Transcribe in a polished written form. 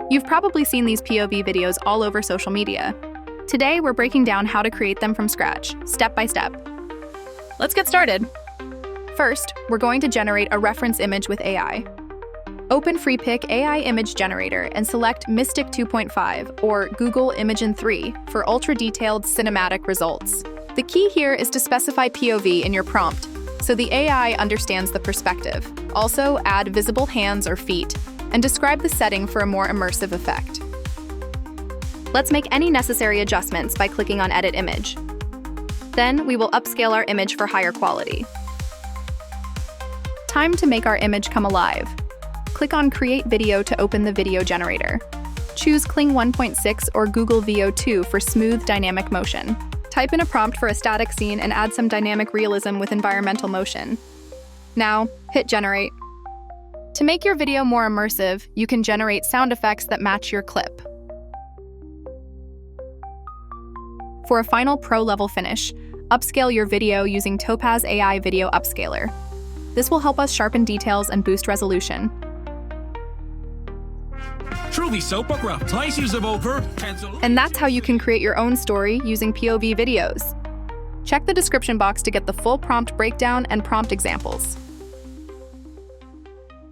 You've probably seen these POV videos all over social media. Today, we're breaking down how to create them from scratch, step by step. Let's get started. First, we're going to generate a reference image with AI. Open FreePic AI Image Generator and select Mystic 2.5 or Google Imagen 3 for ultra-detailed cinematic results. The key here is to specify POV in your prompt, so the AI understands the perspective. Also, add visible hands or feet, and describe the setting for a more immersive effect. Let's make any necessary adjustments by clicking on Edit Image. Then, we will upscale our image for higher quality. Time to make our image come alive. Click on Create Video to open the video generator. Choose Kling 1.6 or Google Veo 2 for smooth, dynamic motion. Type in a prompt for a static scene and add some dynamic realism with environmental motion. Now, hit Generate. To make your video more immersive, you can generate sound effects that match your clip. For a final pro-level finish, upscale your video using Topaz AI Video Upscaler. This will help us sharpen details and boost resolution. Truly soap opera. And that's how you can create your own story using POV videos. Check the description box to get the full prompt breakdown and prompt examples.